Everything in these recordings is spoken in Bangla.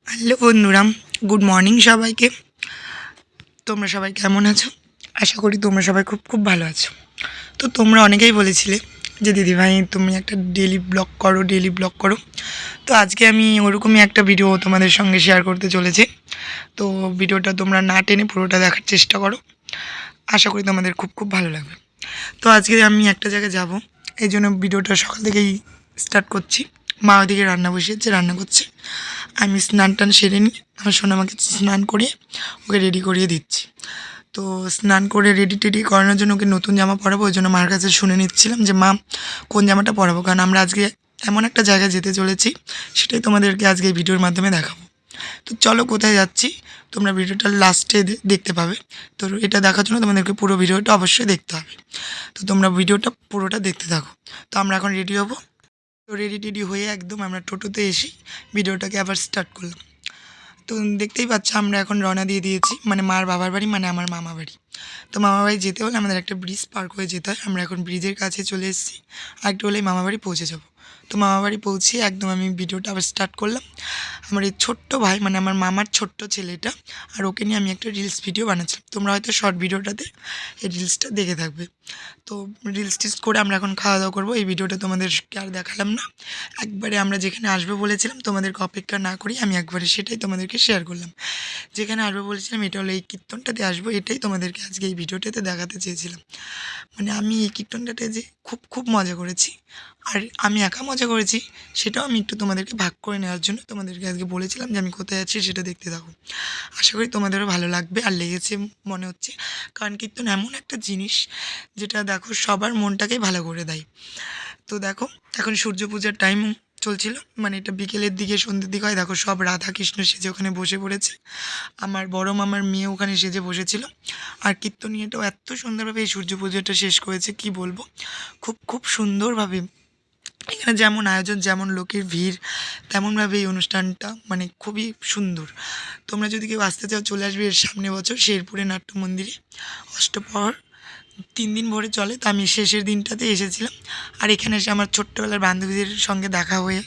হ্যালো বন্ধুরা, গুড মর্নিং সবাইকে। তোমরা সবাই কেমন আছো? আশা করি তোমরা সবাই খুব খুব ভালো আছো। তো তোমরা অনেকেই বলেছিলে যে দিদিভাই তুমি একটা ডেলি ব্লগ করো। তো আজকে আমি ওরকমই একটা ভিডিও তোমাদের সঙ্গে শেয়ার করতে চলেছি। তো ভিডিওটা তোমরা না টেনে পুরোটা দেখার চেষ্টা করো, আশা করি তোমাদের খুব খুব ভালো লাগবে। তো আজকে আমি একটা জায়গায় যাব, এই জন্য ভিডিওটা সকাল থেকেই স্টার্ট করছি। মা ওদিকে রান্না বসিয়েছে, রান্না করছে। আমি স্নান টান সেরে নিই, আমার সোনামাকে স্নান করিয়ে ওকে রেডি করিয়ে দিচ্ছি। তো স্নান করে রেডি টেডি করানোর জন্য ওকে নতুন জামা পরাবো, ওই জন্য মার কাছে শুনে নিচ্ছিলাম যে মা কোন জামাটা পরাবো, কারণ আমরা আজকে এমন একটা জায়গায় যেতে চলেছি, সেটাই তোমাদেরকে আজকে এই ভিডিওর মাধ্যমে দেখাবো। তো চলো কোথায় যাচ্ছি তোমরা ভিডিওটা লাস্টে দেখতে পাবে। তো এটা দেখার জন্য তোমাদেরকে পুরো ভিডিওটা অবশ্যই দেখতে হবে। তো তোমরা ভিডিওটা পুরোটা দেখতে থাকো। তো আমরা এখন রেডি হবো। তো রেডি টেডি হয়ে একদম আমরা টোটোতে এসে ভিডিওটাকে আবার স্টার্ট করলাম। তো দেখতেই পাচ্ছ আমরা এখন রওনা দিয়ে দিয়েছি, মানে মার বাবার বাড়ি, মানে আমার মামা বাড়ি। তো মামা বাড়ি যেতে হলে আমাদের একটা ব্রিজ পার করে যেতে হয়। আমরা এখন ব্রিজের কাছে চলে এসেছি, আর একটু হলেই মামা বাড়ি পৌঁছে যাব। তো মামা বাড়ি পৌঁছে একদম আমি ভিডিওটা আবার স্টার্ট করলাম। আমার এই ছোট্ট ভাই, মানে আমার মামার ছোট্ট ছেলেটা, আর ওকে নিয়ে আমি একটা রিলস ভিডিও বানাচ্ছিলাম। তোমরা হয়তো শর্ট ভিডিওটাতে এই রিলসটা দেখে থাকবে। তো রিলস টিলস করে আমরা এখন খাওয়া দাওয়া করবো। এই ভিডিওটা তোমাদেরকে আর দেখালাম না, একবারে আমরা যেখানে আসবো বলেছিলাম তোমাদেরকে অপেক্ষা না করি আমি একবারে সেটাই তোমাদেরকে শেয়ার করলাম। যেখানে আসবো বলেছিলাম এটা হলো এই কীর্তনটাতে আসবো, এটাই তোমাদেরকে আজকে এই ভিডিওটাতে দেখাতে চেয়েছিলাম। মানে আমি এই কীর্তনটাতে যে খুব খুব মজা করেছি, আর আমি একা মজা করেছি সেটাও আমি একটু তোমাদেরকে ভাগ করে নেওয়ার জন্য তোমাদেরকে আজকে বলেছিলাম যে আমি কোথায় আছি সেটা দেখতে থাকো। আশা করি তোমাদেরও ভালো লাগবে, আর লেগেছে মনে হচ্ছে, কারণ কীর্তন এমন একটা জিনিস যেটা দেখো সবার মনটাকেই ভালো করে দেয়। তো দেখো এখন সূর্য পূজার টাইম চলছিল, মানে এটা বিকেলের দিকে সন্ধ্যের দিকে হয়। দেখো সব রাধা কৃষ্ণ সেজে ওখানে বসে পড়েছে, আমার বড় মামার মেয়ে ওখানে সেজে বসেছিল। আর কীর্তনিয়াটাও এত সুন্দরভাবে এই সূর্য পুজোটা শেষ করেছে কি বলবো, খুব খুব সুন্দরভাবে। এখানে যেমন আয়োজন, যেমন লোকের ভিড়, তেমনভাবে এই অনুষ্ঠানটা মানে খুবই সুন্দর। তোমরা যদি কেউ আসতে চাও চলে আসবে এর সামনে বছর শেরপুরে নাট্য মন্দিরে। অষ্টপ্রহর 3 দিন ভরে চলে, তো আমি শেষের দিনটাতে এসেছিলাম। আর এখানে এসে আমার ছোট্টবেলার বান্ধবীদের সঙ্গে দেখা হয়ে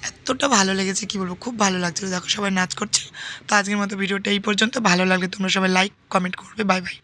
এতটা ভালো লেগেছে কি বলবো, খুব ভালো লাগছিলো। দেখো সবাই নাচ করছে। তো আজকের মতো ভিডিওটা এই পর্যন্ত। ভালো লাগলে তোমরা সবাই লাইক কমেন্ট করবে। Bye bye.